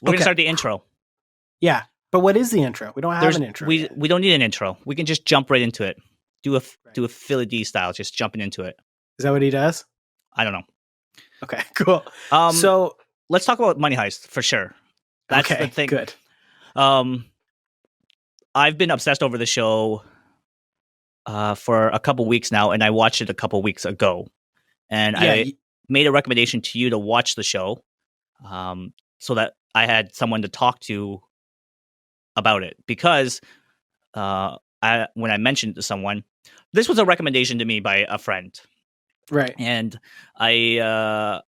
We're gonna Okay. start the intro. Yeah, but what is the intro? We don't have an intro. We yet. we don't need an intro. We can just jump right into it. Do Right. a Philly D style, just jumping into it. Is that what he does? I don't know. Okay, cool. Um, So let's talk about Money Heist for sure. That's okay, the thing. good. I've been obsessed over the show for a couple weeks now, and I watched it a couple weeks ago, and Yeah, I made a recommendation to you to watch the show, so that I had someone to talk to about it because when I mentioned it to someone, this was a recommendation to me by a friend, right. and I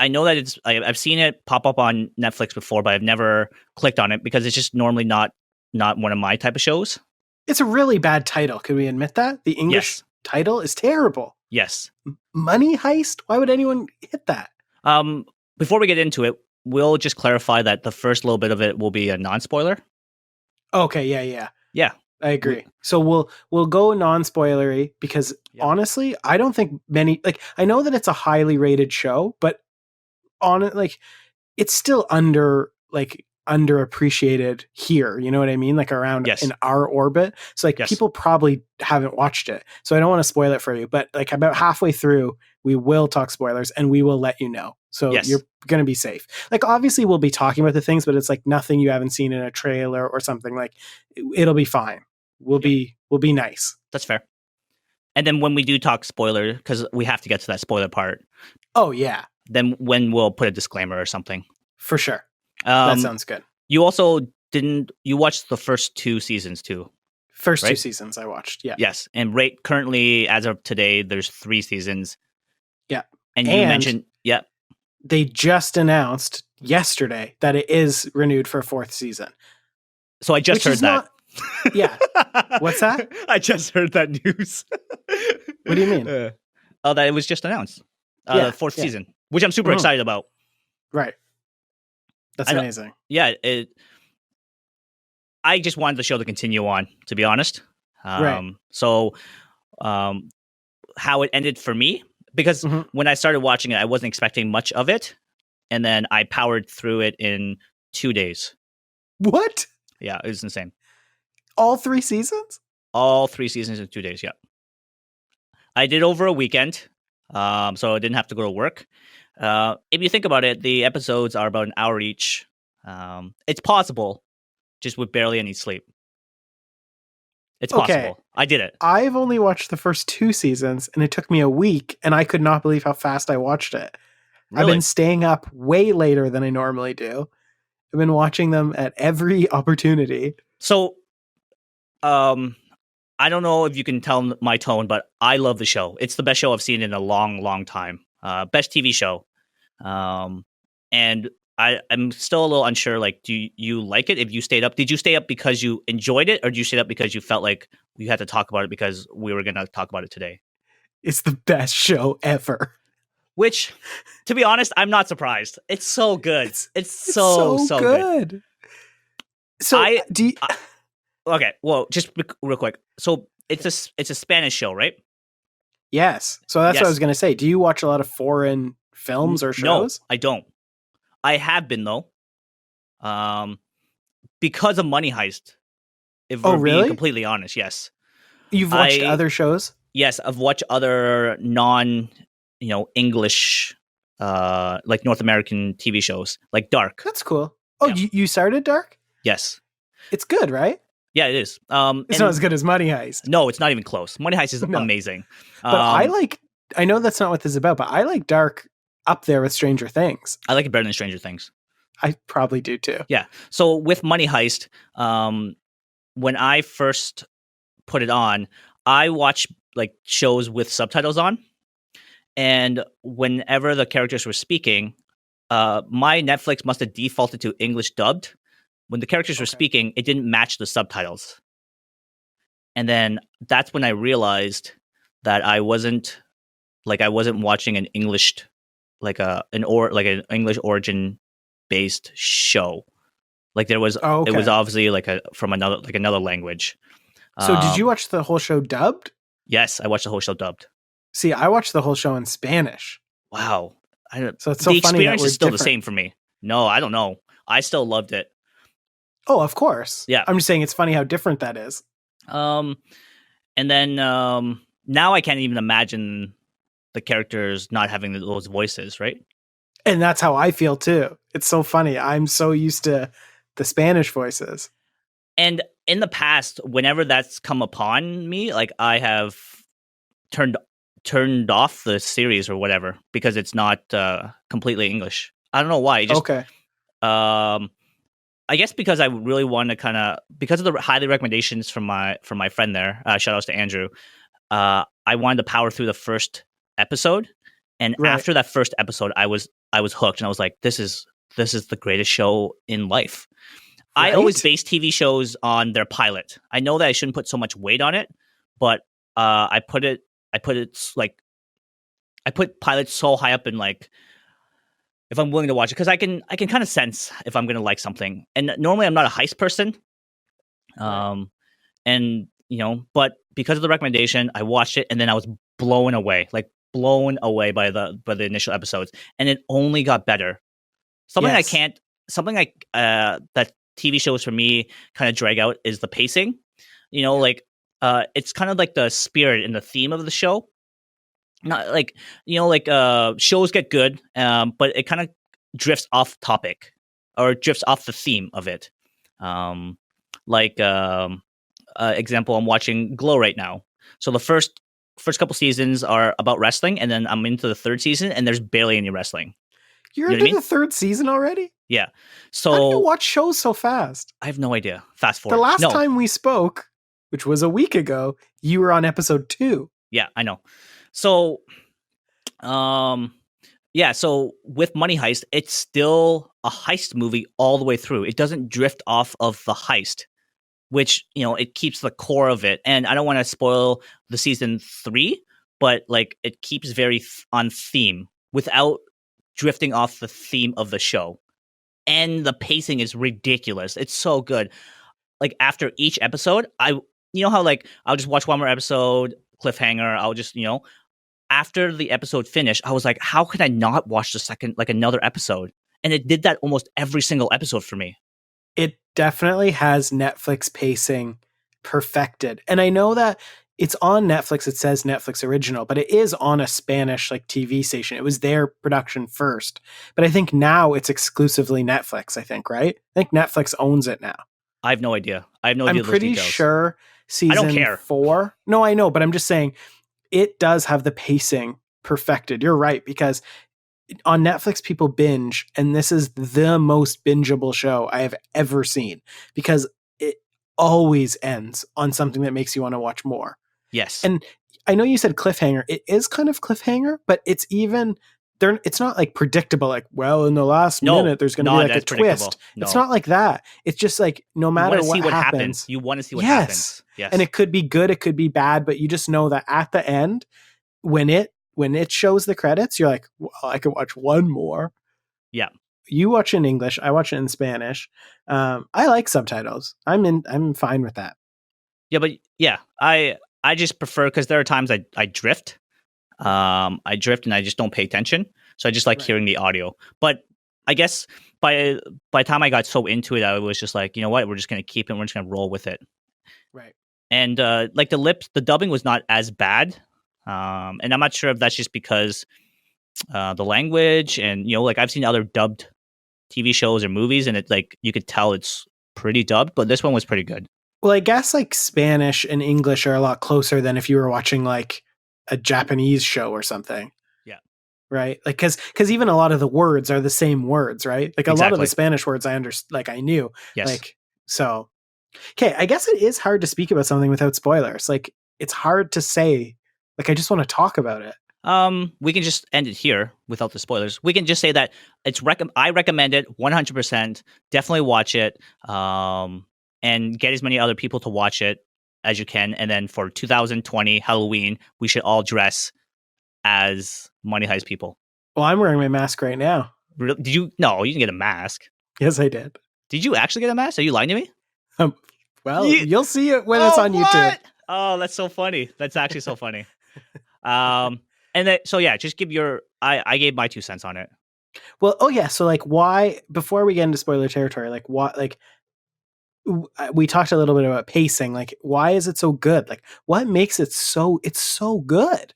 know that I've seen it pop up on Netflix before, but I've never clicked on it because it's just normally not one of my type of shows. It's a really bad title. Could we admit that? The English title is terrible. Yes. Money Heist? Why would anyone hit that? Before we get into it, we'll just clarify that the first little bit of it will be a non-spoiler. Okay, yeah. Yeah. I agree. So we'll go non-spoilery because honestly, I don't think many I know that it's a highly rated show, but it's still underappreciated here. You know what I mean? Like around in our orbit. So people probably haven't watched it. So I don't want to spoil it for you, but like about halfway through, we will talk spoilers and we will let you know. So you're going to be safe. Like obviously we'll be talking about the things, but it's like nothing you haven't seen in a trailer or something. Like it'll be fine. We'll be nice. That's fair. And then when we do talk spoiler, because we have to get to that spoiler part. Oh yeah. Then when we'll put a disclaimer or something. For sure. That sounds good. You also you watched the first 2 seasons too. First 2 seasons I watched. Yeah. Yes. And currently as of today, there's 3 seasons. Yeah. And you mentioned, they just announced yesterday that it is renewed for a 4th season. So I just heard that. Yeah. What's that? I just heard that news. What do you mean? That it was just announced. The 4th season, which I'm super excited about. Right. That's amazing. Yeah. I just wanted the show to continue on, to be honest. Right. So how it ended for me, because when I started watching it, I wasn't expecting much of it. And then I powered through it in 2 days. What? Yeah, it was insane. All 3 seasons? All 3 seasons in 2 days, yeah. I did over a weekend, so I didn't have to go to work. If you think about it, the episodes are about an hour each. It's possible, just with barely any sleep. It's possible. I did it. I've only watched the first 2 seasons, and it took me a week, and I could not believe how fast I watched it. Really? I've been staying up way later than I normally do. I've been watching them at every opportunity. So, I don't know if you can tell my tone, but I love the show. It's the best show I've seen in a long, long time. Best TV show. And I'm still a little unsure. Like, do you like it? If you stayed up, did you stay up because you enjoyed it, or did you stay up because you felt like you had to talk about it because we were going to talk about it today? It's the best show ever. Which, to be honest, I'm not surprised. It's so good. It's so good. So okay, well, just real quick. So it's a Spanish show, right? Yes. So that's what I was going to say. Do you watch a lot of foreign films or shows? No, I don't. I have been though. Because of Money Heist. If we're being completely honest, yes. You've watched other shows? Yes, I've watched other English, like North American TV shows, like Dark. That's cool. Oh, yeah. You started Dark? Yes. It's good, right? Yeah, it is. It's not as good as Money Heist. No, it's not even close. Money Heist is amazing. But I know that's not what this is about, but I like Dark up there with Stranger Things. I like it better than Stranger Things. I probably do too. Yeah. So with Money Heist, when I first put it on, I watch like shows with subtitles on. And whenever the characters were speaking, my Netflix must have defaulted to English dubbed. When the characters were speaking, it didn't match the subtitles. And then that's when I realized that I wasn't watching an English, an English origin based show. Like there was, it was obviously from another language. So did you watch the whole show dubbed? Yes, I watched the whole show dubbed. See, I watched the whole show in Spanish. Wow. So it's so the funny experience is still different. the same for me. No, I don't know. I still loved it. Oh, of course. Yeah. I'm just saying it's funny how different that is. And then now I can't even imagine the characters not having those voices, right? And that's how I feel too. It's so funny. I'm so used to the Spanish voices. And in the past, whenever that's come upon me, like I have turned off the series or whatever because it's not completely English. I don't know why. Okay. I guess because I really want to because of the highly recommendations from my friend there. Shout outs to Andrew. I wanted to power through the first episode, and after that first episode, I was hooked, and I was like, this is the greatest show in life. Right? I always base TV shows on their pilot. I know that I shouldn't put so much weight on it, but I put pilots so high up in like if I'm willing to watch it because I can kind of sense if I'm going to like something. And normally I'm not a heist person, and but because of the recommendation, I watched it and then I was blown away by the initial episodes, and it only got better. Something that TV shows for me kind of drag out is the pacing. Like it's kind of like the spirit and the theme of the show. Not like shows get good, but it kind of drifts off topic or drifts off the theme of it. Example, I'm watching Glow right now. So the first couple seasons are about wrestling, and then I'm into the third season, and there's barely any wrestling. You're into the third season already? Yeah. So how do you watch shows so fast? I have no idea. Fast forward. The last time we spoke, which was a week ago, you were on episode 2. Yeah, I know. So, so with Money Heist, it's still a heist movie all the way through. It doesn't drift off of the heist, which, it keeps the core of it. And I don't want to spoil the season 3, but like it keeps very on theme without drifting off the theme of the show. And the pacing is ridiculous. It's so good. Like after each episode, how like I'll just watch one more episode, cliffhanger. I'll just, after the episode finished, I was like, how could I not watch the second, like another episode? And it did that almost every single episode for me. It definitely has Netflix pacing perfected. And I know that it's on Netflix. It says Netflix original, but it is on a Spanish like TV station. It was their production first. But I think now it's exclusively Netflix, I think, right? I think Netflix owns it now. I have no idea. I'm pretty sure season I don't care. 4. No, I know, but I'm just saying it does have the pacing perfected. You're right, because on Netflix people binge, and this is the most bingeable show I have ever seen because it always ends on something that makes you want to watch more. Yes. And I know you said cliffhanger. It is kind of cliffhanger, but it's even there. It's not like predictable. Like, well, in the last minute, there's going to be like a twist. No. It's not like that. It's just like no matter what happens, you want to see what happens. Yes. And it could be good, it could be bad, but you just know that at the end, when it shows the credits, you're like, well, I could watch one more. Yeah. You watch in English. I watch it in Spanish. I like subtitles. I'm fine with that. Yeah, but yeah, I just prefer because there are times I drift. I drift and I just don't pay attention. So I just like hearing the audio. But I guess by the time I got so into it, I was just like, you know what, we're just gonna keep it. We're just gonna roll with it. Right. And like the dubbing was not as bad. And I'm not sure if that's just because the language and like I've seen other dubbed TV shows or movies, and it's like you could tell it's pretty dubbed, but this one was pretty good. Well, I guess like Spanish and English are a lot closer than if you were watching like a Japanese show or something. Yeah. Right. Like, cause even a lot of the words are the same words, right? Like a lot of the Spanish words I knew. Yes. Like, so, okay. I guess it is hard to speak about something without spoilers. Like it's hard to say, like, I just want to talk about it. We can just end it here without the spoilers. We can just say that I recommend it 100%. Definitely watch it. And get as many other people to watch it as you can. And then for 2020 Halloween, we should all dress as Money Heist people. Well, I'm wearing my mask right now. Did you? No, you didn't get a mask. Yes, I did. Did you actually get a mask? Are you lying to me? Well, you'll see it when it's on YouTube. Oh, that's so funny. That's actually so funny. And then, so yeah, just give your. I gave my 2 cents on it. Well, oh yeah. So like, why? Before we get into spoiler territory, like, what? Like, we talked a little bit about pacing. Like, why is it so good? Like, what makes it so? It's so good.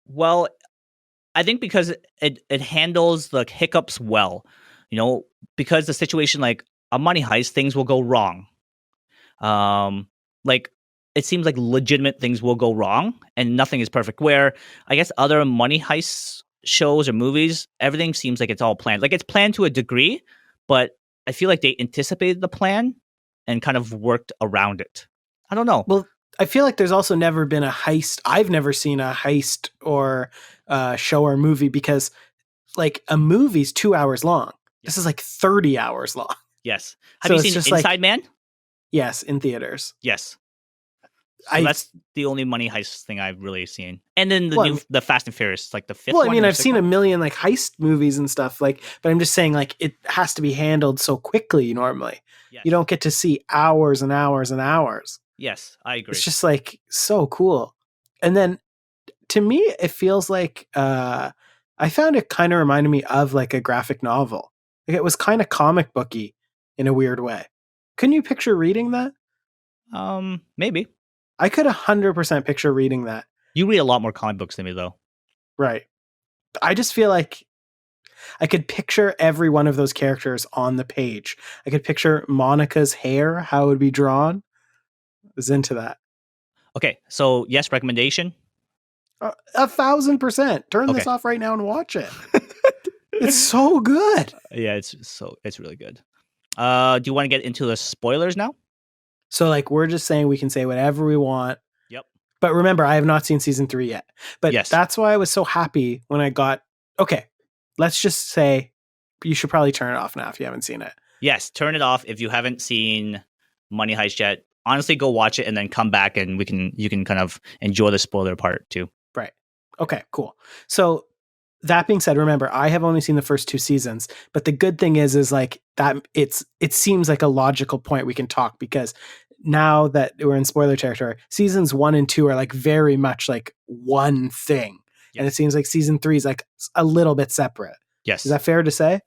Well, I think because it handles the hiccups well, because the situation like a money heist, things will go wrong. Like it seems like legitimate things will go wrong and nothing is perfect. Where I guess other money heist shows or movies, everything seems like it's all planned. Like it's planned to a degree, but I feel like they anticipated the plan and kind of worked around it. I don't know. Well, I feel like there's also never been a heist. I've never seen a heist or show or movie because like a movie's 2 hours long. Yes. This is like 30 hours long. Yes. Have you seen Inside Man? Yes, in theaters. Yes. So that's the only money heist thing I've really seen. And then the Fast and Furious, like the fifth one. Well, I mean, I've seen a million like heist movies and stuff, like, but I'm just saying like it has to be handled so quickly normally. Yes. You don't get to see hours and hours and hours. Yes, I agree. It's just like so cool. And then to me, it feels like I found it kind of reminded me of like a graphic novel. Like it was kind of comic booky in a weird way. Couldn't you picture reading that? Maybe. I could 100% picture reading that. You read a lot more comic books than me, though. Right. I just feel like I could picture every one of those characters on the page. I could picture Monica's hair, how it would be drawn. I was into that. Okay, so yes, recommendation? 1,000%. Turn this off right now and watch it. It's so good. Yeah, it's really good. Do you want to get into the spoilers now? So like we're just saying we can say whatever we want. Yep. But remember, I have not seen season 3 yet. But yes. That's why I was so happy when I got let's just say you should probably turn it off now if you haven't seen it. Yes, turn it off if you haven't seen Money Heist yet. Honestly, go watch it and then come back and you can kind of enjoy the spoiler part too. Right. Okay, cool. So that being said, remember, I have only seen the first 2 seasons, but the good thing is like that it seems like a logical point we can talk because now that we're in spoiler territory, seasons 1 and 2 are like very much like one thing. Yes. And it seems like season 3 is like a little bit separate. Yes. Is that fair to say?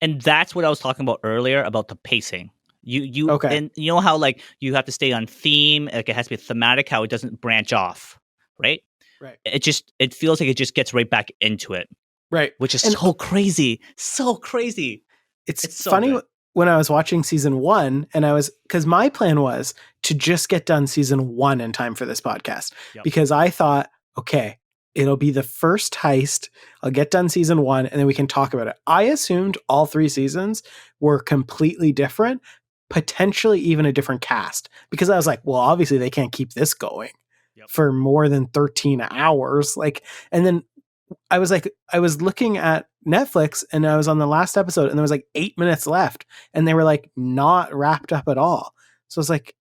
And that's what I was talking about earlier about the pacing. You okay. And you know how like you have to stay on theme, like it has to be thematic, how it doesn't branch off, right? Right. It feels like it just gets right back into it. Right. Which is so crazy. So crazy. It's so funny good. When I was watching season 1 and because my plan was to just get done season 1 in time for this podcast because I thought, okay, it'll be the first heist. I'll get done season 1 and then we can talk about it. I assumed all 3 seasons were completely different, potentially even a different cast because I was like, well, obviously they can't keep this going for more than 13 hours. Like, and then I was looking at Netflix and I was on the last episode and there was like 8 minutes left and they were like not wrapped up at all. So it's like,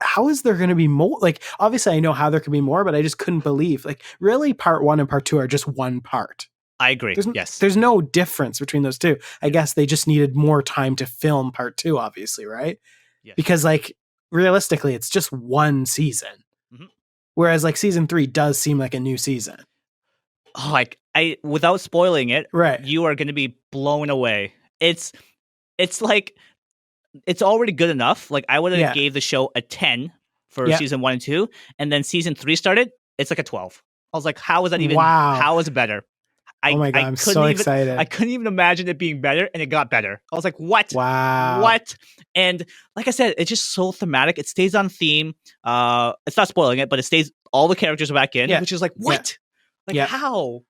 how is there going to be more? Like, obviously I know how there could be more, but I just couldn't believe like really part 1 and part 2 are just one part. I agree. Yes. There's no difference between those two. I guess they just needed more time to film part 2, obviously. Right. Yes. Because like realistically, it's just one season. Mm-hmm. Whereas like season 3 does seem like a new season. Oh, like without spoiling it, right? You are going to be blown away. It's like it's already good enough. Like I would have gave the show a 10 for season 1 and 2, and then season 3 started. It's like a 12. I was like, how is that even? Wow. How is it better? Oh my god, I'm so excited. I couldn't even imagine it being better, and it got better. I was like, what? Wow. What? And like I said, it's just so thematic. It stays on theme. It's not spoiling it, but it stays. All the characters are back in, which is like what? Yeah. Like how?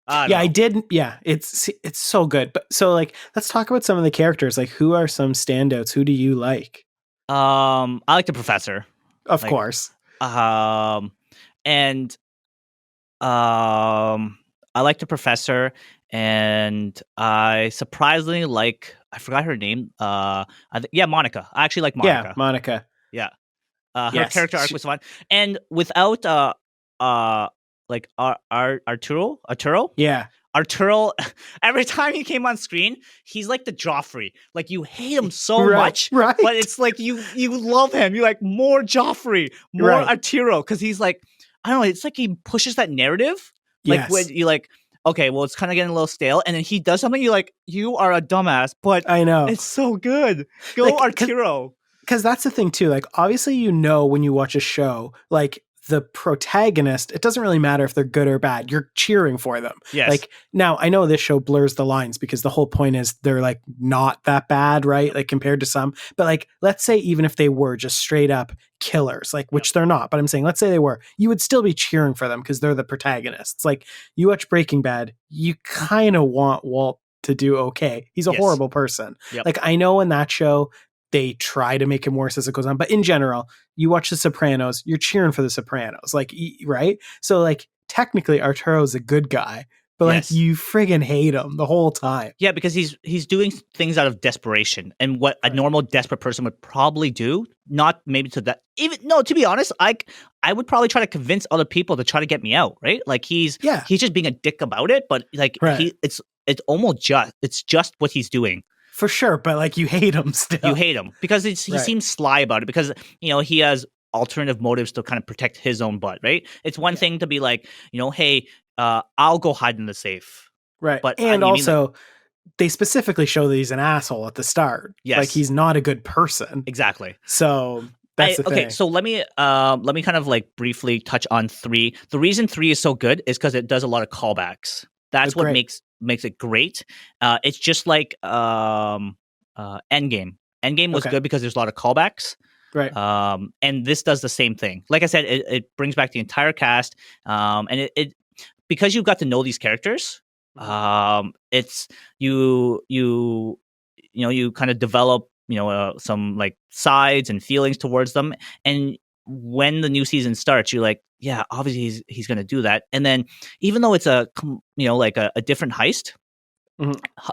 I did. Yeah, it's so good. But so like, let's talk about some of the characters. Like, who are some standouts? Who do you like? I like the professor, of course. And I like the professor, and I surprisingly like. I forgot her name. Monica. I actually like Monica. Yeah, Monica. Yeah, her character arc was fun, and without like Arturo? Yeah. Arturo, every time he came on screen, he's like the Joffrey. Like you hate him so much, right? But it's like you love him. You're like more Joffrey, more Arturo, because he's like, I don't know. It's like he pushes that narrative. Like when you like okay, well, it's kind of getting a little stale. And then he does something, you're like, you are a dumbass, but I know it's so good. Go like, Arturo. Because that's the thing too. Like, obviously, when you watch a show, like the protagonist, it doesn't really matter if they're good or bad. You're cheering for them. Yes. Like, now I know this show blurs the lines because the whole point is they're like not that bad, right? Like compared to some. But like, let's say even if they were just straight up killers, like which they're not, but I'm saying let's say they were, you would still be cheering for them because they're the protagonists. Like you watch Breaking Bad, you kind of want Walt to do okay. He's a horrible person. Yep. Like I know in that show they try to make him worse as it goes on. But in general, you watch The Sopranos, you're cheering for The Sopranos, like, right? So, like, technically, Arturo's a good guy, but like, you friggin' hate him the whole time. Yeah, because he's doing things out of desperation, and what a normal desperate person would probably do. Not maybe to that. Even no, to be honest, I would probably try to convince other people to try to get me out. Right? Like he's just being a dick about it, but like it's almost just what he's doing. For sure, but like you hate him still. You hate him because he seems sly about it because, he has alternative motives to kind of protect his own butt, right? It's one thing to be like, hey, I'll go hide in the safe. Right. But and also they specifically show that he's an asshole at the start. Yes. Like he's not a good person. Exactly. So that's the thing. Okay, so let me kind of like briefly touch on 3. The reason 3 is so good is because it does a lot of callbacks. That's what makes it great. It's just like Endgame. Endgame was good because there's a lot of callbacks. Right. And this does the same thing. Like I said, it brings back the entire cast. And it because you've got to know these characters, it's you kind of develop, some like sides and feelings towards them. And when the new season starts, you're like, yeah, obviously he's going to do that. And then even though it's like a different heist,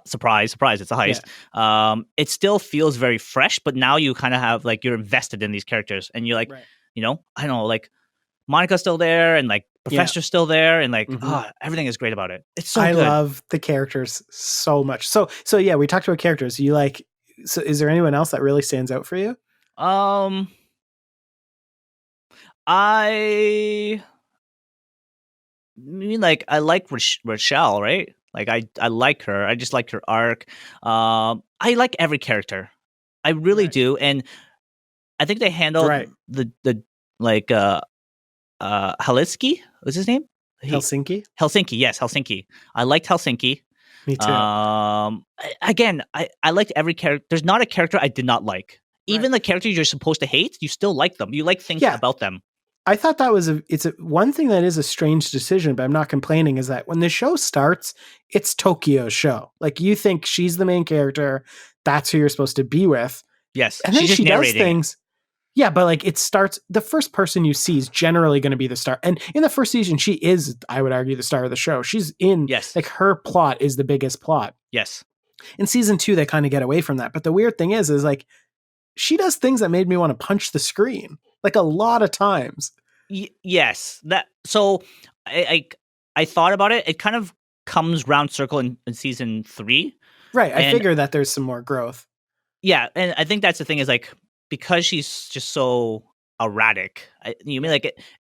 surprise, it's a heist. It still feels very fresh, but now you kind of have like, you're invested in these characters and you're like, I don't know, like Monica's still there and like Professor's still there and like, everything is great about it. It's so good. I love the characters so much. So yeah, we talked about characters. So is there anyone else that really stands out for you? I mean, like, I like Rochelle, right? Like, I like her. I just like her arc. I like every character. I really do. And I think they handled the like, Helsinki was his name? Helsinki? Helsinki, yes, Helsinki. I liked Helsinki. Me too. Again, I liked every character. There's not a character I did not like. Even the characters you're supposed to hate, you still like them. You like things about them. I thought that was one thing that is a strange decision, but I'm not complaining, is that when the show starts, it's Tokyo's show. Like, you think she's the main character, that's who you're supposed to be with. Yes. And then she does things. Yeah, but like it starts, the first person you see is generally going to be the star. And in the first season, she is, I would argue, the star of the show. She's in, like her plot is the biggest plot. Yes. In season 2, they kind of get away from that. But the weird thing is like, she does things that made me want to punch the screen. Like a lot of times. Yes. So I thought about it. It kind of comes round circle in season 3. Right. I figure that there's some more growth. Yeah. And I think that's the thing is like, because she's just so erratic,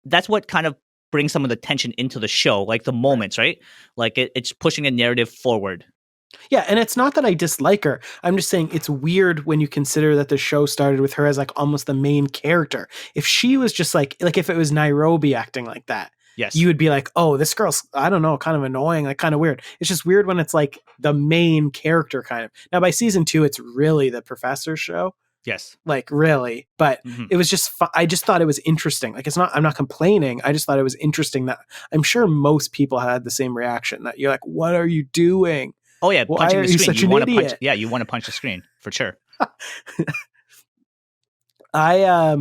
that's what kind of brings some of the tension into the show, like the moments, right? Like it's pushing a narrative forward. Yeah, and it's not that I dislike her. I'm just saying it's weird when you consider that the show started with her as like almost the main character. If she was just like if it was Nairobi acting like that, you would be like, oh, this girl's, I don't know, kind of annoying, like kind of weird. It's just weird when it's like the main character kind of. Now by season 2, it's really the professor's show. Yes. Like really, but it was just, I just thought it was interesting. Like I'm not complaining. I just thought it was interesting that I'm sure most people had the same reaction that you're like, what are you doing? Oh yeah. Why punching the screen. You want to punch. Yeah. You want to punch the screen for sure. I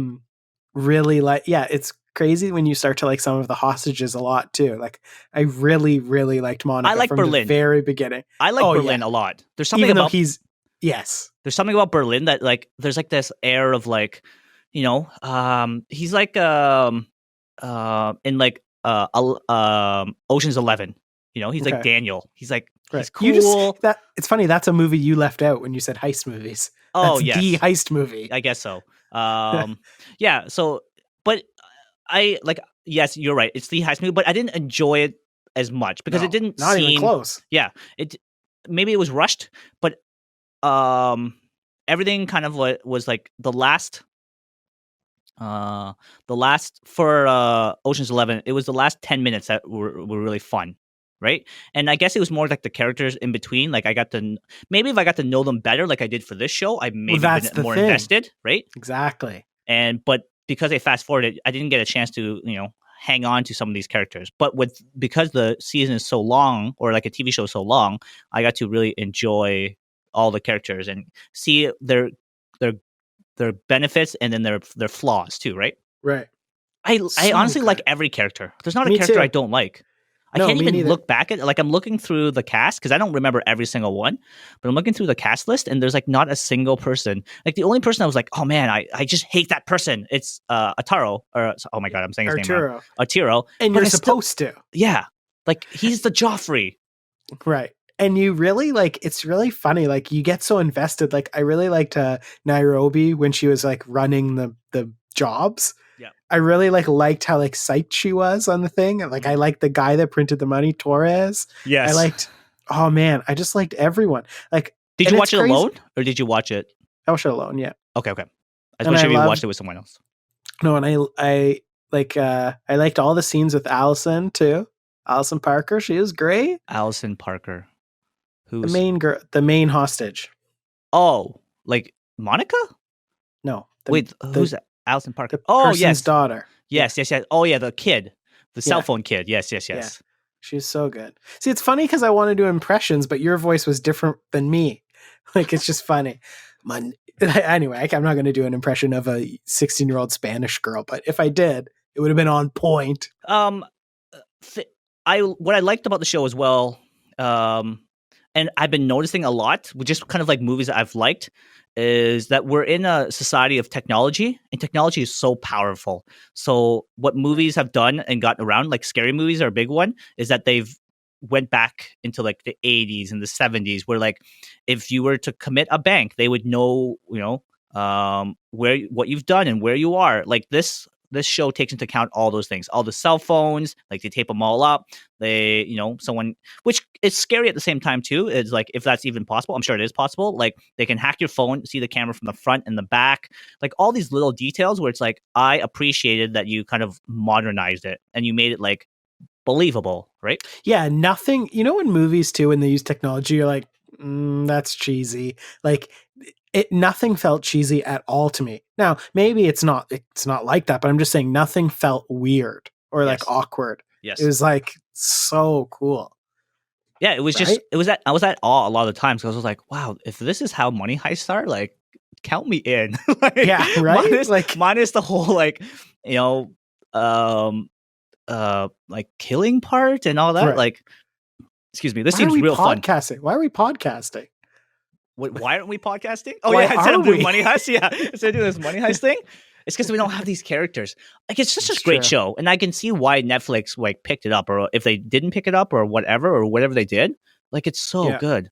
really like, it's crazy when you start to like some of the hostages a lot too. Like I really, really liked Monica. I like from Berlin. The very beginning. I like Berlin a lot. There's something even about though there's something about Berlin that like there's like this air of like, he's like in like Ocean's 11. He's like Daniel. He's like he's cool. It's funny, that's a movie you left out when you said heist movies. Oh, that's the heist movie. I guess so. Yeah, so but I like, yes, you're right. It's the heist movie, but I didn't enjoy it as much because it didn't not seem even close. Yeah, maybe it was rushed, but everything kind of was like the last for Ocean's 11. It was the last 10 minutes that were really fun, right? And I guess it was more like the characters in between. Like I got to maybe if I got to know them better, like I did for this show, I maybe been more invested, right? Exactly. But because they fast forwarded, I didn't get a chance to hang on to some of these characters. But because the season is so long, or like a TV show is so long, I got to really enjoy all the characters and see their benefits and then their flaws too, right? Right. I honestly like every character. There's not a Me character too. I don't like. I can't even look back at like I'm looking through the cast because I don't remember every single one, but I'm looking through the cast list and there's like not a single person. Like the only person I was like, oh man, I just hate that person. It's Ataro or oh my god, I'm saying his name wrong. Arturo. And you're supposed to. Yeah. Like he's the Joffrey. Right. And you really like, it's really funny. Like you get so invested. Like I really liked Nairobi when she was like running the jobs. Yeah. I really liked how like psyched she was on the thing. Like I liked the guy that printed the money, Torres. Yes. I liked, oh man, I just liked everyone. Like, did you watch it alone or did you watch it? I watched it alone. Yeah. Okay. I was wondering if you watched it with someone else. No. And I liked all the scenes with Allison too. Allison Parker. She was great. Allison Parker. Who's the main girl, the main hostage? Oh, like Monica? No. Who's Allison Parker? Yes, daughter. Yes. Oh yeah, the kid, the cell phone kid. Yes. Yeah. She's so good. See, it's funny because I want to do impressions, but your voice was different than me. Like it's just funny. Anyway, I'm not going to do an impression of a 16-year-old Spanish girl, but if I did, it would have been on point. What I liked about the show as well, and I've been noticing a lot with just kind of like movies that I've liked, is that we're in a society of technology, and technology is so powerful. So what movies have done and gotten around, like scary movies are a big one, is that they've went back into like the 80s and the 70s where like if you were to commit a bank, they would know, what you've done and where you are. Like this show takes into account all those things, all the cell phones, like they tape them all up. They, someone, which is scary at the same time too, is like, if that's even possible, I'm sure it is possible. Like they can hack your phone, see the camera from the front and the back, like all these little details where it's like, I appreciated that you kind of modernized it and you made it like believable, right? Yeah. Nothing, in movies too, when they use technology, you're like, that's cheesy. Like, nothing felt cheesy at all to me. Now, maybe it's not like that, but I'm just saying nothing felt weird or like awkward. Yes. It was like so cool. Yeah, it was just I was at awe a lot of the times because I was like, wow, if this is how money heists are, like count me in. Like, yeah, right. Minus the whole like, like killing part and all that. Right. Like, excuse me, this seems real fun. Why are we podcasting? Why aren't we podcasting? Oh yeah, instead of doing money heist, instead of doing this money heist thing, it's because we don't have these characters. Like it's just a great show, and I can see why Netflix like picked it up, or if they didn't pick it up, or whatever they did. Like it's so good.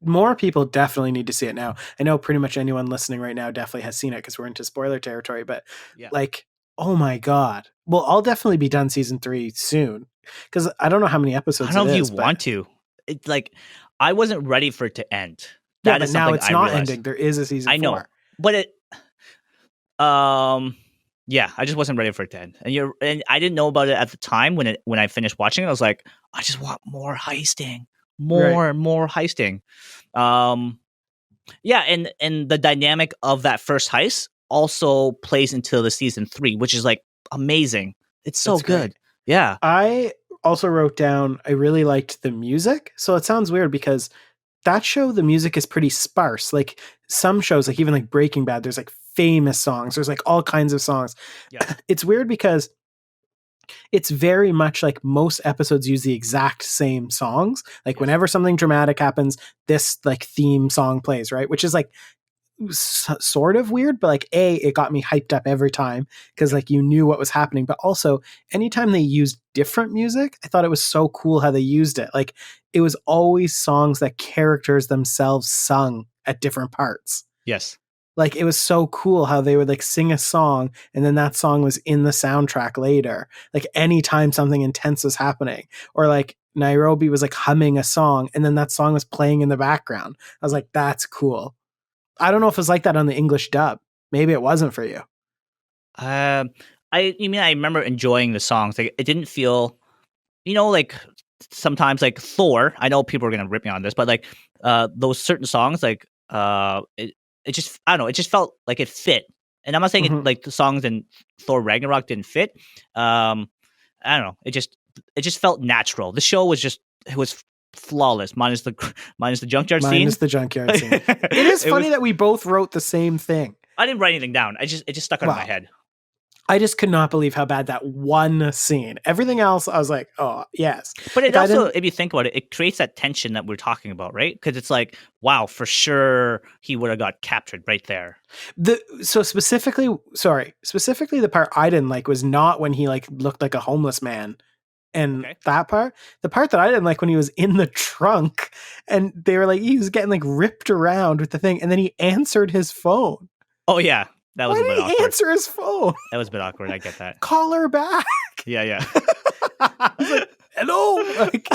More people definitely need to see it now. I know pretty much anyone listening right now definitely has seen it because we're into spoiler territory. But like, oh my god! Well, I'll definitely be done season 3 soon because I don't know how many episodes. I don't know if you want to. It's like. I wasn't ready for it to end. That is now it's not ending. There is a season 4. I know, but it. Yeah, I just wasn't ready for it to end, and I didn't know about it at the time when I finished watching it. I was like, I just want more heisting, more heisting. Yeah, and the dynamic of that first heist also plays into the season 3, which is like amazing. It's so good. Yeah, I also wrote down I really liked the music. So it sounds weird because that show, the music is pretty sparse. Like some shows, like even like Breaking Bad, there's like famous songs. There's like all kinds of songs. Yeah. It's weird because it's very much like most episodes use the exact same songs. Like whenever something dramatic happens, this like theme song plays, right? Which is like sort of weird, but like it got me hyped up every time because like you knew what was happening. But also anytime they used different music, I thought it was so cool how they used it. Like it was always songs that characters themselves sung at different parts. Yes. Like, it was so cool how they would like sing a song and then that song was in the soundtrack later. Like anytime something intense was happening, or like Nairobi was like humming a song and then that song was playing in the background. I was like, that's cool. I don't know if it was like that on the English dub. Maybe it wasn't for you. I remember enjoying the songs. Like, it didn't feel, like sometimes like Thor. I know people are gonna rip me on this, but like those certain songs, like it just, I don't know, it just felt like it fit. And I'm not saying it, like the songs in Thor Ragnarok didn't fit. I don't know. It just felt natural. The show was it was flawless, minus the junkyard scene. Minus the junkyard scene. It is funny that we both wrote the same thing. I didn't write anything down. It just stuck out of my head. I just could not believe how bad that one scene. Everything else, I was like, oh, yes. But it also, if you think about it, it creates that tension that we're talking about, right? Because it's like, wow, for sure he would have got captured right there. Specifically, the part I didn't like was not when he like looked like a homeless man. And that part, the part that I didn't like when he was in the trunk and they were like, he was getting like ripped around with the thing. And then he answered his phone. Oh, yeah. That was a bit awkward. Why did he answer his phone? That was a bit awkward. I get that. Call her back. Yeah. I was like, hello. Like,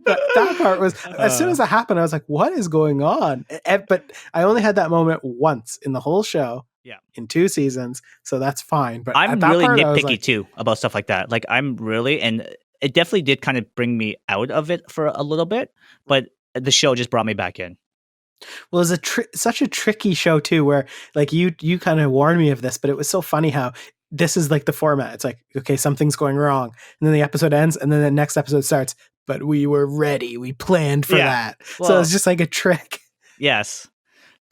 that part was, as soon as that happened, I was like, what is going on? But I only had that moment once in the whole show. Yeah. In 2 seasons. So that's fine. But I'm really nitpicky too about stuff like that. Like, I'm really, and it definitely did kind of bring me out of it for a little bit, but the show just brought me back in. Well, it's such a tricky show too, where like you kind of warned me of this, but it was so funny how this is like the format. It's like, okay, something's going wrong, and then the episode ends, and then the next episode starts. But we were ready. We planned for that. Well, so it's just like a trick. Yes.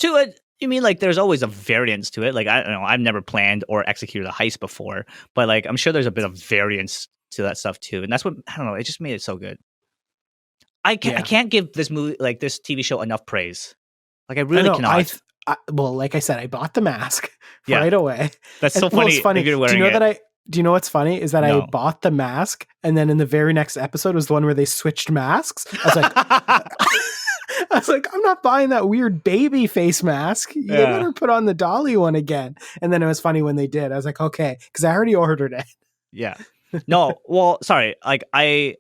To it, you mean like there's always a variance to it? Like, I don't know. I've never planned or executed a heist before, but like I'm sure there's a bit of variance to that stuff too, and that's what, I don't know. It just made it so good. I can't give this movie, like this TV show, enough praise. Like, I really cannot. Well, like I said, I bought the mask right away. That's so funny. It's funny. Do you know what's funny is that I bought the mask, and then in the very next episode was the one where they switched masks. I was like, I'm not buying that weird baby face mask. You better put on the Dolly one again. And then it was funny when they did. I was like, okay, because I already ordered it. Yeah. No, well, sorry. Like I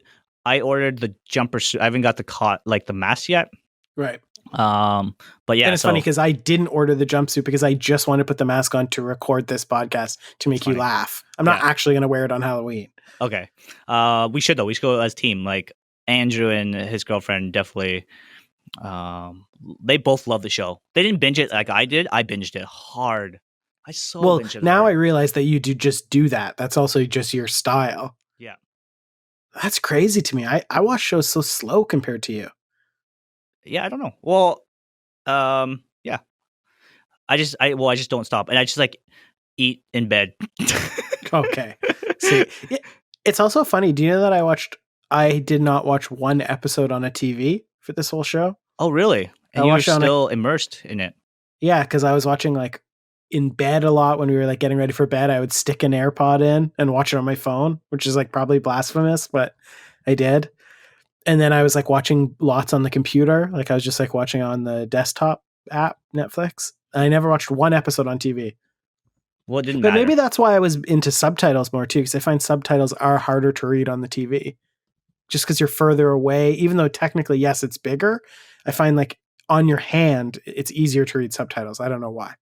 ordered the jumper suit. I haven't got the mask yet. Right. But yeah, and it's funny because I didn't order the jumpsuit because I just want to put the mask on to record this podcast to make you laugh. I'm not actually going to wear it on Halloween. Okay. We should though. We should go as a team. Like Andrew and his girlfriend definitely. They both love the show. They didn't binge it like I did. I binged it hard. Binged it now hard. I realize that you do that. That's also just your style. Yeah. That's crazy to me. I watch shows so slow compared to you. Yeah, I don't know. Well, yeah. I just don't stop, and I just like eat in bed. Okay. See, it's also funny. Do you know that I did not watch one episode on a TV for this whole show? Oh, really? And you were still immersed in it? Yeah, because I was watching like in bed a lot when we were like getting ready for bed. I would stick an AirPod in and watch it on my phone, which is like probably blasphemous, but I did. And then I was like watching lots on the computer. Like I was just like watching on the desktop app, Netflix. And I never watched one episode on TV. Well, it didn't But matter. maybe that's why I was into subtitles more too, because I find subtitles are harder to read on the TV. Just because you're further away, even though technically, yes, it's bigger. I find like on your hand, it's easier to read subtitles. I don't know why.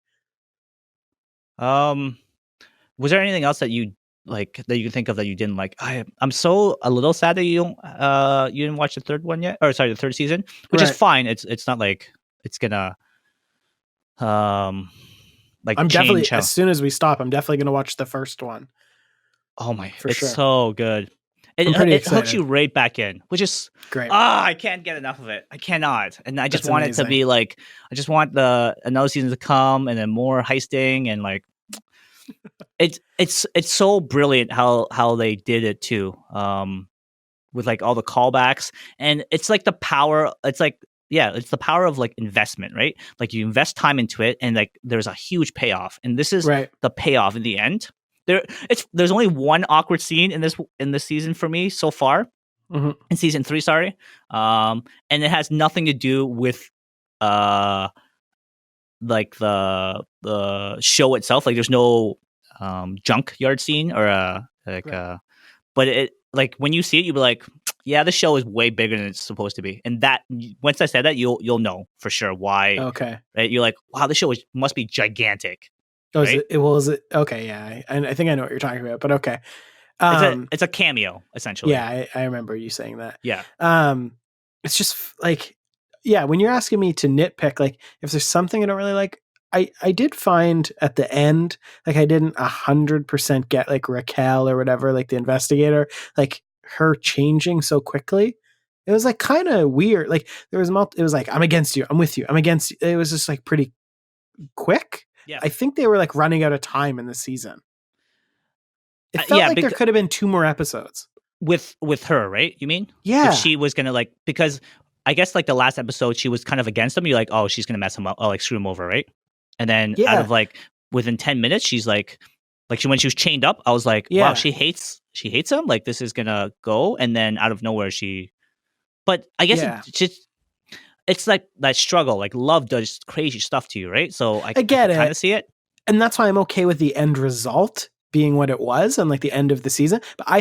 Was there anything else that you like that you can think of that you didn't like? I'm so a little sad that you didn't watch the third one yet, or sorry, the third season, which is fine. It's not like it's gonna like I'm change definitely as soon as we stop, I'm definitely gonna watch the first one. Oh my, it's so good. It hooks you right back in, which is great. I can't get enough of it. I cannot, and I just want it to be like, I just want another season to come, and then more heisting, and like, it's so brilliant how they did it too, with like all the callbacks, and it's like the power. It's like it's the power of like investment, right? Like you invest time into it, and like there's a huge payoff, and this is the payoff in the end. There's only one awkward scene in this season for me so far, in season 3, sorry, and it has nothing to do with like the show itself. Like there's no junkyard scene or but it like when you see it, you'll be like, yeah, the show is way bigger than it's supposed to be. And that once I said that, you'll know for sure why. Okay. Right? You're like, wow, this show must be gigantic. Oh, right? Is it? Okay, yeah. I think I know what you're talking about, but okay. It's a cameo essentially. Yeah, I remember you saying that. Yeah. It's just like, yeah, when you're asking me to nitpick, like if there's something I don't really like, I did find at the end, like I didn't 100% get like Raquel or whatever, like the investigator, like her changing so quickly. It was like kind of weird. Like there was it was like, I'm against you, I'm with you, I'm against you. It was just like pretty quick. Yeah. I think they were like running out of time in the season. It felt like there could have been 2 more episodes. With her, right? You mean? Yeah. If she was gonna like, because I guess like the last episode she was kind of against him. You're like, oh, she's gonna mess him up, oh, like screw him over, right? And then out of like within 10 minutes, she's like when she was chained up, I was like, wow, she hates him. Like this is gonna go, and then out of nowhere but I guess it's like that struggle. Like love does crazy stuff to you, right? So I get it. Kind of see it, and that's why I'm okay with the end result being what it was and like the end of the season. But I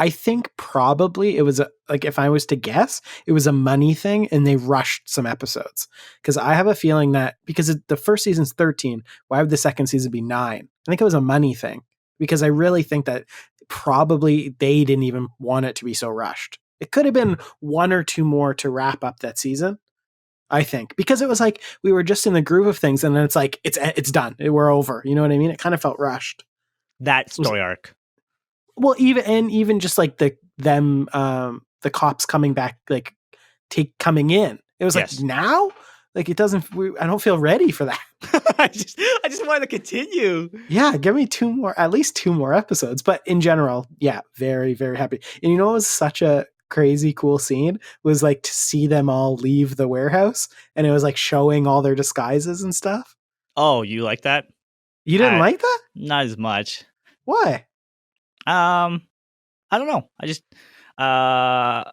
think probably it was like, if I was to guess, it was a money thing and they rushed some episodes, because I have a feeling that because the first season's 13, why would the second season be 9? I think it was a money thing, because I really think that probably they didn't even want it to be so rushed. It could have been 1 or 2 more to wrap up that season, I think, because it was like we were just in the groove of things, and then it's like it's done, we're over. You know what I mean? It kind of felt rushed. That story arc. Well, even just like the cops coming back, like coming in. It was like, now, like it doesn't. I don't feel ready for that. I just wanted to continue. Yeah, give me at least 2 more episodes. But in general, yeah, very, very happy. And you know what was such a crazy cool scene was like to see them all leave the warehouse, and it was like showing all their disguises and stuff. Oh, you like that? You didn't like that? Not as much. Why? I don't know. I just I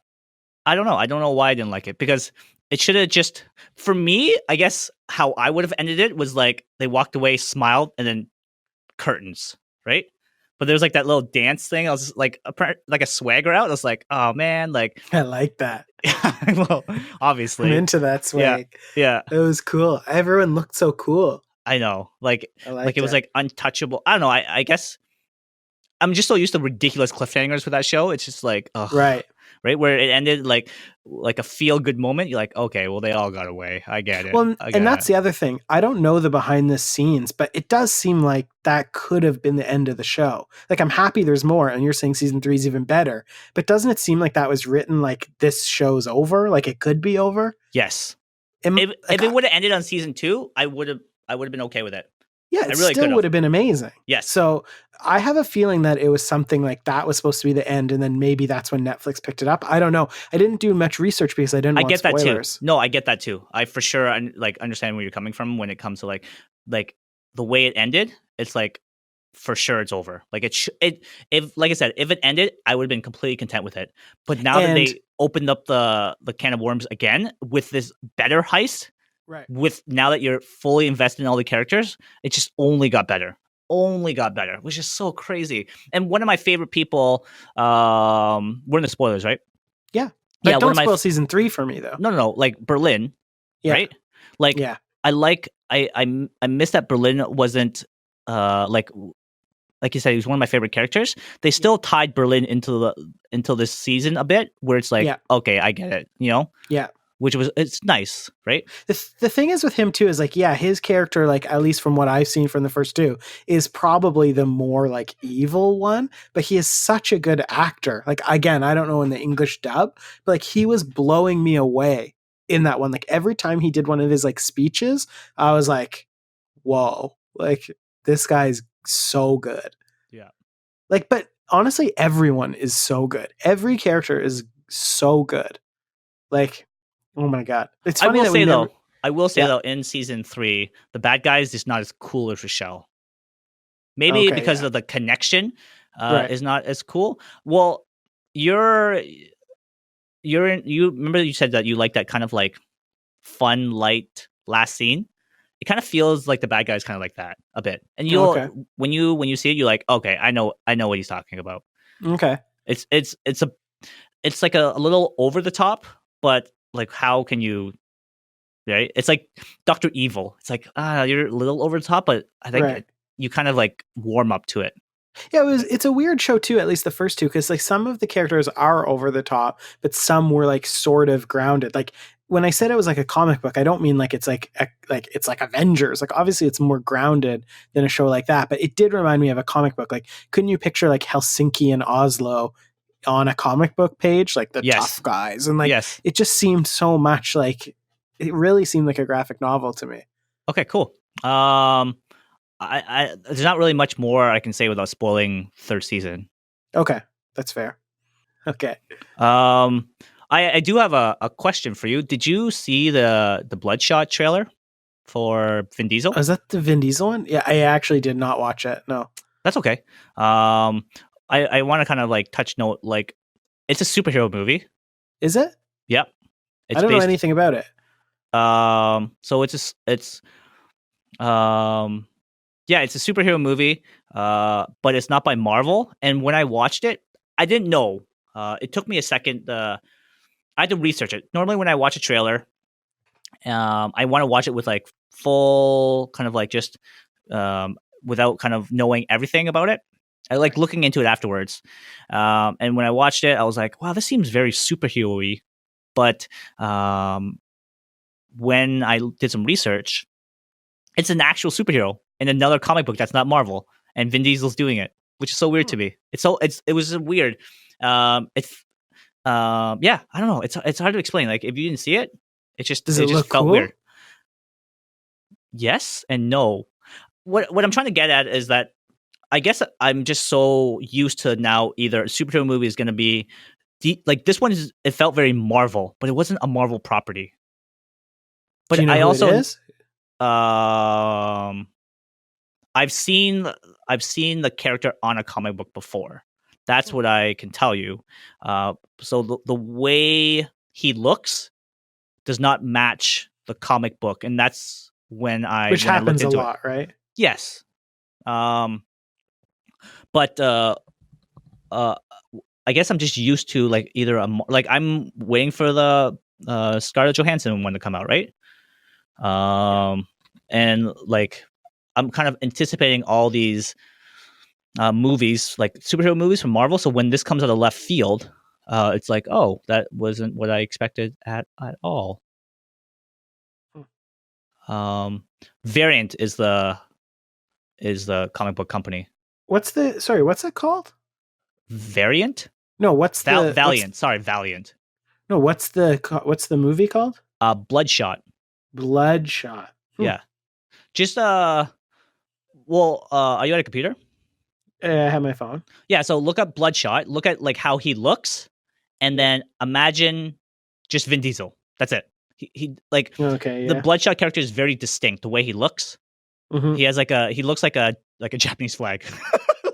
don't know. I don't know why I didn't like it, because it should have just, for me, I guess how I would have ended it was like they walked away, smiled, and then curtains, right? But there's like that little dance thing. I was just like a swagger out. I was like, oh man, like I like that. Well, obviously, I'm into that swag. Yeah, it was cool. Everyone looked so cool. I know, like it was like untouchable. I don't know. I guess I'm just so used to ridiculous cliffhangers with that show. It's just like, ugh. Right, where it ended like a feel good moment. You're like, okay, well, they all got away. I get it. Well, and that's the other thing. I don't know the behind the scenes, but it does seem like that could have been the end of the show. Like, I'm happy there's more, and you're saying season 3 is even better. But doesn't it seem like that was written like this show's over? Like it could be over? Yes. If it would have ended on season 2, I would have been okay with it. Yeah, it really still would have been amazing. Yes. So I have a feeling that it was something like that was supposed to be the end, and then maybe that's when Netflix picked it up. I don't know. I didn't do much research because I didn't want spoilers. That too. No, I get that too. I for sure like understand where you're coming from when it comes to like the way it ended. It's like for sure it's over. Like if like I said, if it ended, I would have been completely content with it. But now that they opened up the can of worms again with this better heist. Right. With now that you're fully invested in all the characters, it just only got better, which is so crazy. And one of my favorite people, we're in the spoilers, right? Yeah. Like, don't spoil season 3 for me though. No, like Berlin, right? Like, I miss that Berlin wasn't like you said, he was one of my favorite characters. They still tied Berlin into this season a bit, where it's like, okay, I get it, you know? Yeah. It's nice, right? The thing is with him too is like, yeah, his character, like at least from what I've seen from the first 2, is probably the more like evil one, but he is such a good actor. Like, again, I don't know in the English dub, but like he was blowing me away in that one. Like every time he did one of his like speeches, I was like, whoa, like this guy's so good. Yeah. Like, but honestly, everyone is so good. Every character is so good. Like, oh my god! It's funny I will say though, in season 3, the bad guy is just not as cool as Rochelle. Maybe because of the connection is not as cool. Well, you remember you said that you like that kind of like fun, light last scene. it kind of feels like the bad guy is kind of like that a bit. And you'll when you see it, you're like, okay, I know what he's talking about. Okay. It's like a little over the top, but like how can you, right? It's like Dr. Evil. It's like, you're a little over the top, but I think you kind of like warm up to it. Yeah, it's a weird show too, at least the first two, because like some of the characters are over the top, but some were like sort of grounded. Like when I said it was like a comic book, I don't mean like it's like it's like Avengers. Like obviously it's more grounded than a show like that, but it did remind me of a comic book. Like couldn't you picture like Helsinki and Oslo on a comic book page, like the tough guys, and like it just seemed so much like it really seemed like a graphic novel to me. Okay, cool. I there's not really much more I can say without spoiling third season. Okay, that's fair. Okay. I do have a question for you. Did you see the Bloodshot trailer for Vin Diesel? Is that the Vin Diesel one? Yeah, I actually did not watch it. No. That's okay. I want to kind of like touch note, like it's a superhero movie. Is it? Yep. I don't know anything about it. So it's it's a superhero movie, but it's not by Marvel. And when I watched it, I didn't know. It took me a second. I had to research it. Normally, when I watch a trailer, I want to watch it with like full kind of like just without kind of knowing everything about it. I like looking into it afterwards. And when I watched it, I was like, wow, this seems very superhero-y. But when I did some research, it's an actual superhero in another comic book that's not Marvel, and Vin Diesel's doing it, which is so weird to me. It was weird. I don't know. It's hard to explain. Like if you didn't see it, it just felt cool? Weird. Yes and no. What I'm trying to get at is that I guess I'm just so used to now either a superhero movie is going to be like this one it felt very Marvel, but it wasn't a Marvel property. But do you know who it is? I've seen the character on a comic book before. That's what I can tell you. So the way he looks does not match the comic book, and that's when which happens a lot, right? Yes. But I guess I'm just used to like either I'm waiting for the Scarlett Johansson one to come out, right? And like I'm kind of anticipating all these movies, like superhero movies from Marvel. So when this comes out of left field, it's like, oh, that wasn't what I expected at all. Variant is the comic book company. What's it called? Variant? No, what's the Valiant? Sorry, Valiant. No, what's the movie called? Bloodshot. Bloodshot. Yeah. Just are you at a computer? I have my phone. Yeah, so look up Bloodshot. Look at like how he looks, and then imagine just Vin Diesel. That's it. He like the Bloodshot character is very distinct. The way he looks, he has he looks like a Japanese flag.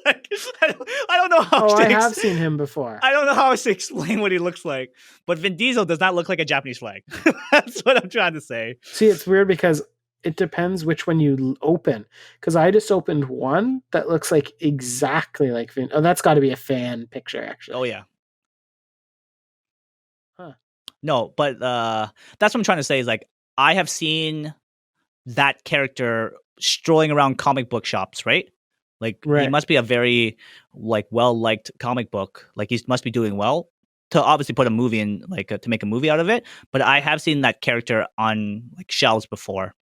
Like, I don't know how. I have seen him before. I don't know how to explain what he looks like, but Vin Diesel does not look like a Japanese flag. That's what I'm trying to say. See, it's weird because it depends which one you open. Because I just opened one that looks like exactly like Vin. Oh, that's got to be a fan picture, actually. Oh yeah. Huh. No, but that's what I'm trying to say is like I have seen that character strolling around comic book shops, right? Like he must be a very like well-liked comic book. Like he must be doing well to obviously put a movie in, like to make a movie out of it. But I have seen that character on like shelves before.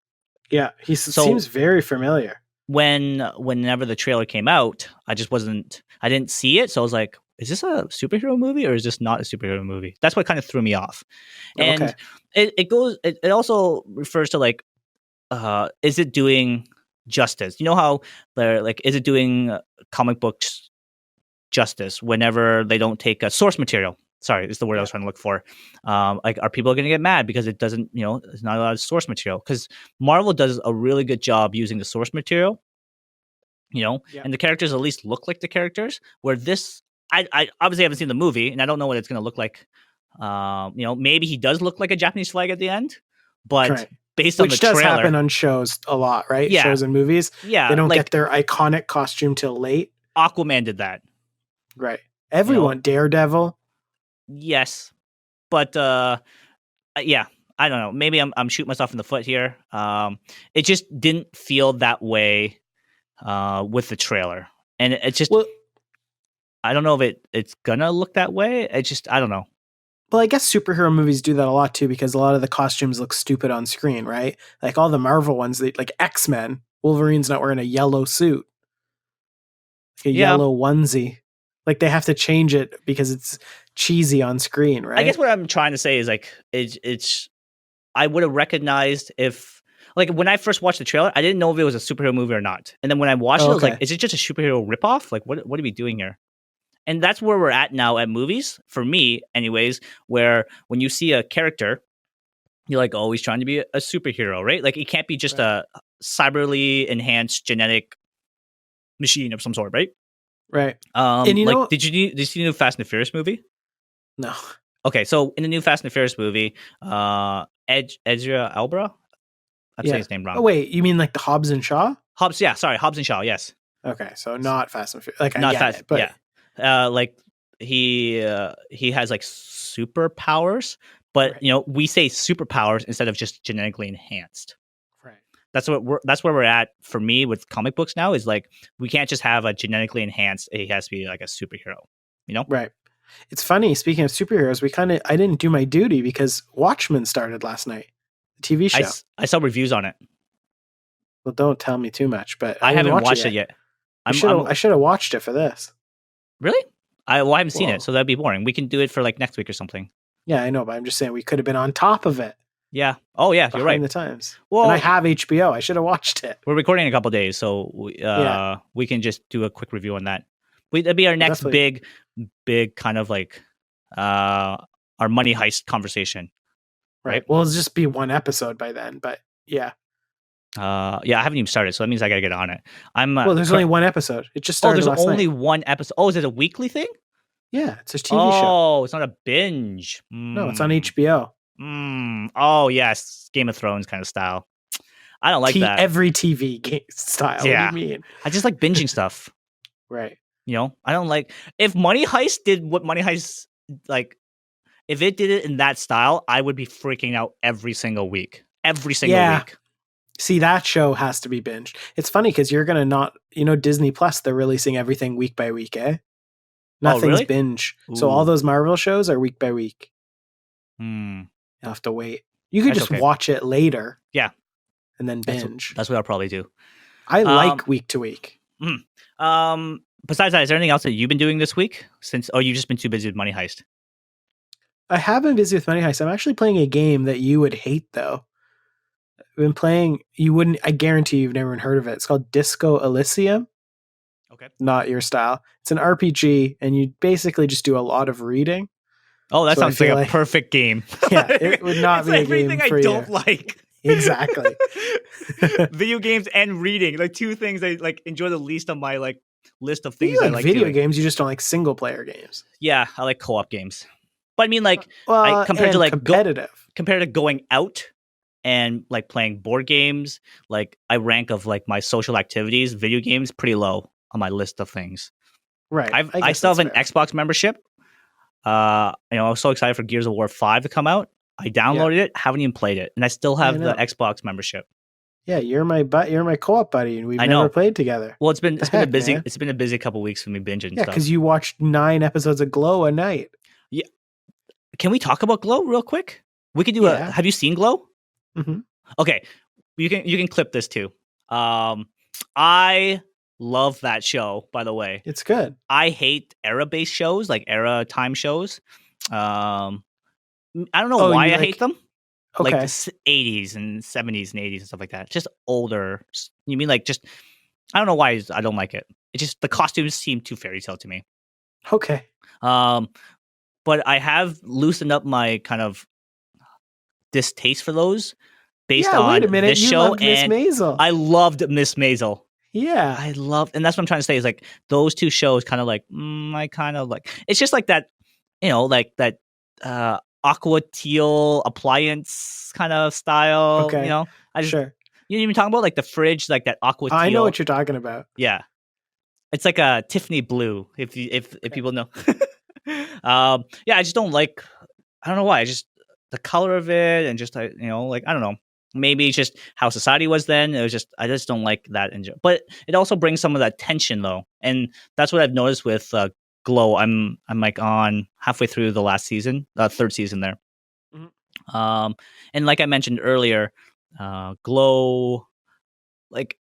Yeah, he seems very familiar. Whenever the trailer came out, I didn't see it. So I was like, is this a superhero movie or is this not a superhero movie? That's what kind of threw me off. And it also refers to like, is it doing justice? You know how they're like, is it doing comic books justice whenever they don't take a source material? Sorry, is the word I was trying to look for. Like, are people going to get mad because it doesn't, it's not a lot of source material? Because Marvel does a really good job using the source material, and the characters at least look like the characters. Where this, I obviously haven't seen the movie, and I don't know what it's going to look like. Maybe he does look like a Japanese flag at the end, but based on the trailer. Which does happen on shows a lot, right? Yeah. Shows and movies. Yeah. They don't get their iconic costume till late. Aquaman did that. Right. Everyone, Daredevil. Yes. But yeah, I don't know. Maybe I'm shooting myself in the foot here. It just didn't feel that way with the trailer. And it just I don't know if it's gonna look that way. I don't know. Well, I guess superhero movies do that a lot too, because a lot of the costumes look stupid on screen, right? Like all the Marvel ones, like X-Men, Wolverine's not wearing a yellow suit, like a yellow onesie. Like they have to change it because it's cheesy on screen, right? I guess what I'm trying to say is like it's I would have recognized if like when I first watched the trailer, I didn't know if it was a superhero movie or not. And then when I watched it, I was like, is it just a superhero ripoff? Like what are we doing here? And that's where we're at now at movies, for me, anyways, where when you see a character, you're like, oh, he's trying to be a superhero, right? Like, it can't be just a cyberly enhanced genetic machine of some sort, right? Right. And you know, did you see the new Fast and the Furious movie? No. Okay, so in the new Fast and the Furious movie, Ezra Elbra? I'm saying his name wrong. Oh, wait, you mean like the Hobbs and Shaw? Hobbs and Shaw, yes. Okay, so not Fast and Furious. Like, not I get Fast, it, but... yeah. Like he has like superpowers, but you know, we say superpowers instead of just genetically enhanced. Right. That's where we're at for me with comic books now, is like we can't just have a genetically enhanced. It has to be like a superhero, you know? Right. It's funny, speaking of superheroes, I didn't do my duty because Watchmen started last night. The TV show. I saw reviews on it. Well, don't tell me too much, but I haven't watched it yet. I should have watched it for this. Really? I haven't seen it, so that'd be boring. We can do it for like next week or something. Yeah, I know, but I'm just saying we could have been on top of it. Yeah. Oh, yeah, you're right. The times. Well, and I have HBO. I should have watched it. We're recording in a couple of days, so we can just do a quick review on that. That'd be our next big kind of like our Money Heist conversation. Right. Well, it'll just be one episode by then, but yeah. I haven't even started, so that means I gotta get on it. Well, there's only one episode. It just started. There's only one episode. Oh, is it a weekly thing? Yeah, it's a TV show. Oh, it's not a binge. No, it's on HBO. Oh yes, Game of Thrones kind of style. I don't like that. Every TV game style. Yeah. What do you mean? I just like binging stuff. Right. You know, I don't like if Money Heist did what Money Heist like. If it did it in that style, I would be freaking out every single week. Every single week. See, that show has to be binged. It's funny because you're going to not, Disney Plus, they're releasing everything week by week, eh? Nothing's binge. Ooh. So all those Marvel shows are week by week. You'll have to wait. You could just watch it later. Yeah. And then binge. That's what I'll probably do. I like week to week. Besides that, is there anything else that you've been doing this week? You've just been too busy with Money Heist? I have been busy with Money Heist. I'm actually playing a game that you would hate, though. I've been playing, I guarantee you've never even heard of it. It's called Disco Elysium. Okay. Not your style. It's an RPG, and you basically just do a lot of reading. Oh, that sounds like a perfect game. Yeah, it would not be a game for you. Everything I don't like. Exactly. Video games and reading, like two things I like enjoy the least on my like list of things I like. Video games, you just don't like single player games. Yeah, I like co-op games. But I mean, like, compared to like competitive, compared to going out and like playing board games, like I rank of like my social activities, video games pretty low on my list of things. Right. I still have an Xbox membership. I was so excited for Gears of War 5 to come out. I downloaded it, haven't even played it, and I still have the Xbox membership. Yeah, you're my co-op buddy, and we've never played together. Well, it's been a busy couple weeks for me binging. Yeah, because you watched 9 episodes of Glow a night. Yeah. Can we talk about Glow real quick? We could do have you seen Glow? Mm-hmm. Okay, you can clip this too. I love that show, by the way. It's good. I hate era-based shows, like era time shows. I don't know why I hate them. Okay. Like the 80s and 70s and 80s and stuff like that. Just older. You mean like just, I don't know why I don't like it. It's just the costumes seem too fairy tale to me. Okay. But I have loosened up my kind of distaste for those based on this show. And Maisel. I loved Miss Maisel. Yeah. And that's what I'm trying to say is like those two shows kind of like, I kind of like, it's just like that, like that aqua teal appliance kind of style. Okay. You know, sure. You even talking about like the fridge, like that aqua teal. I know what you're talking about. Yeah, it's like a Tiffany blue. If people know. Yeah, I just don't like. I don't know why. I just the color of it and just you know, like I don't know. Maybe it's just how society was then. It was just I just don't like that. But it also brings some of that tension though, and that's what I've noticed with Glow. I'm like on halfway through the last season, third season there. Mm-hmm. And like I mentioned earlier, Glow, like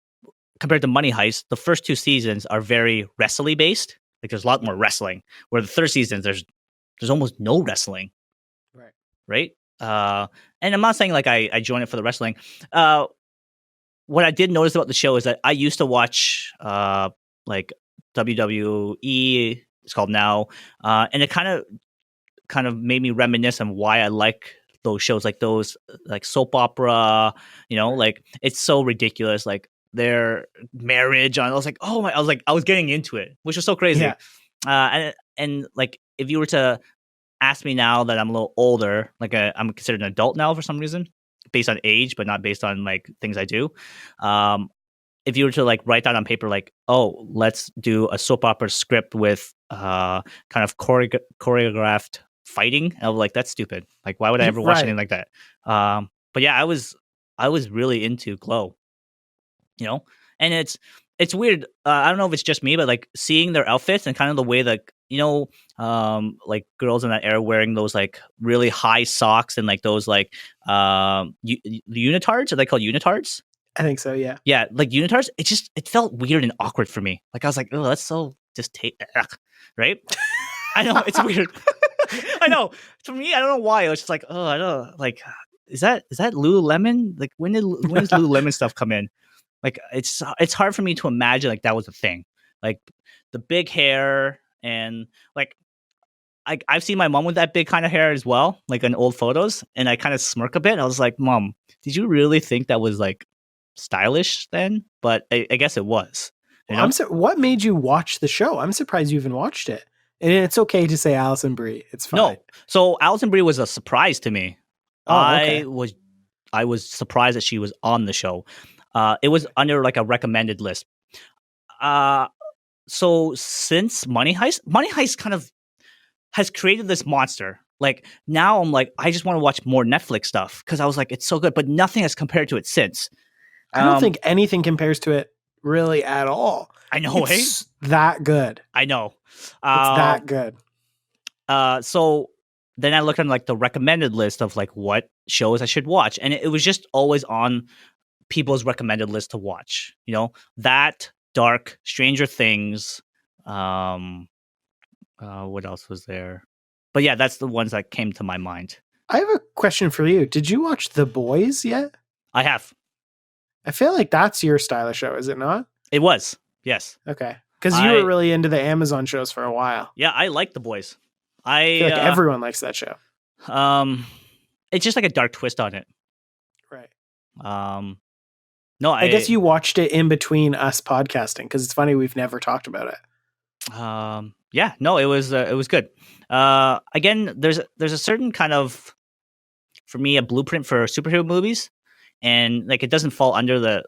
compared to Money Heist, the first two seasons are very wrestling based. Like there's a lot more wrestling. Where the third season there's almost no wrestling. Right. And I'm not saying like I joined it for the wrestling. What I did notice about the show is that I used to watch like WWE. It's called now, and it kind of made me reminisce on why I like those shows, like those like soap opera. You know, like it's so ridiculous. Like their marriage on. I was like, oh my! I was getting into it, which was so crazy. Yeah. And like if you were to ask me now that I'm a little older, like I'm considered an adult now for some reason, based on age, but not based on like things I do. If you were to like write that on paper, like, oh, let's do a soap opera script with kind of choreographed fighting, I was like, that's stupid. Like, why would I ever watch anything like that? But yeah, I was really into Glow, you know, and it's weird. I don't know if it's just me, but like seeing their outfits and kind of the way that, you know, like girls in that era wearing those like really high socks and like those like unitards. Are they called unitards? I think so. Yeah. Yeah, like unitards. It felt weird and awkward for me. Like I was like, oh, that's so right? I know it's weird. I know. For me, I don't know why. I was just like, oh, I don't know. Like, is that Lululemon? Like, when does Lululemon stuff come in? Like, it's hard for me to imagine like that was a thing. Like the big hair and like I've seen my mom with that big kind of hair as well, like in old photos, and I kind of smirk a bit. I was like, Mom, did you really think that was like stylish then? But I guess it was. You know? What made you watch the show? I'm surprised you even watched it. And it's okay to say Alison Brie. It's fine. No. So Alison Brie was a surprise to me. Oh, okay. I was surprised that she was on the show. It was under like a recommended list. So since Money Heist kind of has created this monster. Like now I'm like, I just want to watch more Netflix stuff because I was like, it's so good, but nothing has compared to it since. I don't think anything compares to it really at all. I know, it's that good. I know. It's that good. So then I looked on like the recommended list of like what shows I should watch. And it was just always on people's recommended list to watch, you know, that Dark, Stranger Things, what else was there? But yeah, that's the ones that came to my mind. I have a question for you. Did you watch The Boys yet? I have. I feel like that's your style of show, is it not? It was, yes. Okay. Because you were really into the Amazon shows for a while. Yeah, I like The Boys. I feel like everyone likes that show. It's just like a dark twist on it. Right. No, I guess you watched it in between us podcasting because it's funny we've never talked about it. Yeah, no, it was good. Again, there's a certain kind of, for me, a blueprint for superhero movies, and like it doesn't fall under the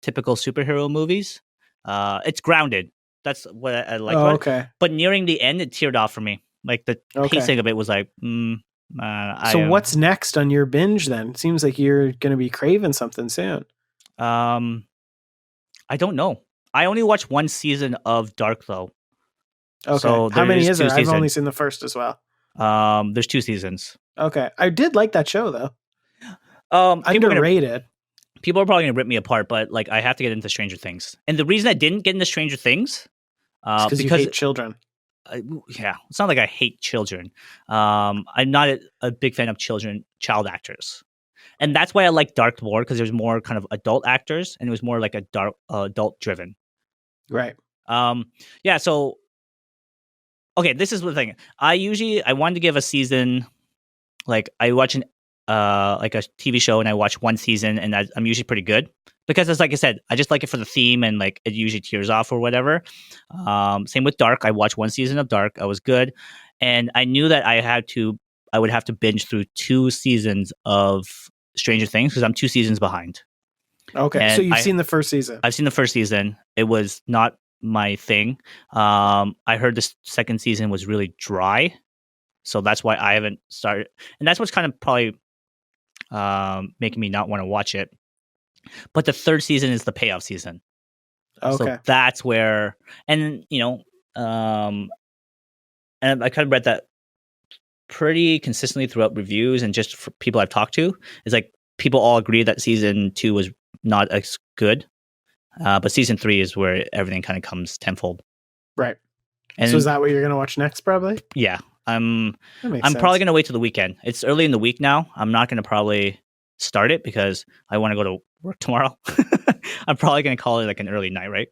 typical superhero movies. It's grounded. That's what I like. Oh, okay. But nearing the end, it teared off for me. Like the pacing of it was like. So what's next on your binge then? It seems like you're going to be craving something soon. I don't know. I only watched one season of Dark though. Okay. So how many is there? I've only seen the first as well. There's 2 seasons. Okay. I did like that show though. Underrated. People are probably gonna rip me apart, but like I have to get into Stranger Things. And the reason I didn't get into Stranger Things, because you hate children. Yeah, it's not like I hate children. I'm not a big fan of child actors, and that's why I like Dark more, because there's more kind of adult actors, and it was more like a dark adult driven. Right. Yeah. So, okay, this is the thing. I wanted to give a season, like I watch like a TV show, and I watch one season, and I'm usually pretty good. Because it's like I said, I just like it for the theme, and like it usually tears off or whatever. Same with Dark. I watched one season of Dark. I was good, and I knew that I I would have to binge through 2 seasons of Stranger Things because I'm 2 seasons behind. Okay, and so you've seen the first season. I've seen the first season. It was not my thing. I heard the second season was really dry, so that's why I haven't started. And that's what's kind of probably making me not want to watch it. But the third season is the payoff season. Okay. So that's where, and and I kind of read that pretty consistently throughout reviews and just for people I've talked to, is like people all agree that season 2 was not as good, but season 3 is where everything kind of comes tenfold. Right. And so is that what you're gonna watch next? Probably. Yeah, I'm probably gonna wait till the weekend. It's early in the week now. I'm not gonna probably start it because I want to go to work tomorrow. I'm probably gonna call it like an early night, right?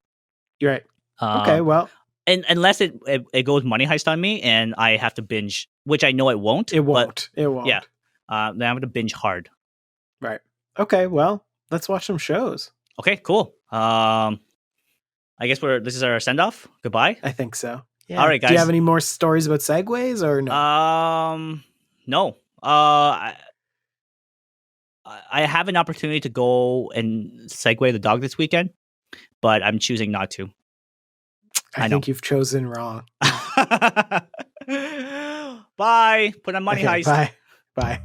You're right. Okay, well, and unless it goes Money Heist on me and I have to binge, which I know it won't. It won't. It won't. Yeah. Then I'm gonna binge hard. Right. Okay. Well, let's watch some shows. Okay. Cool. I guess this is our send off. Goodbye. I think so. Yeah. All right, guys. Do you have any more stories about segways or no? No. I have an opportunity to go and Segway the dog this weekend, but I'm choosing not to. I think you've chosen wrong. Bye. Put on Money Heist. Bye. Bye.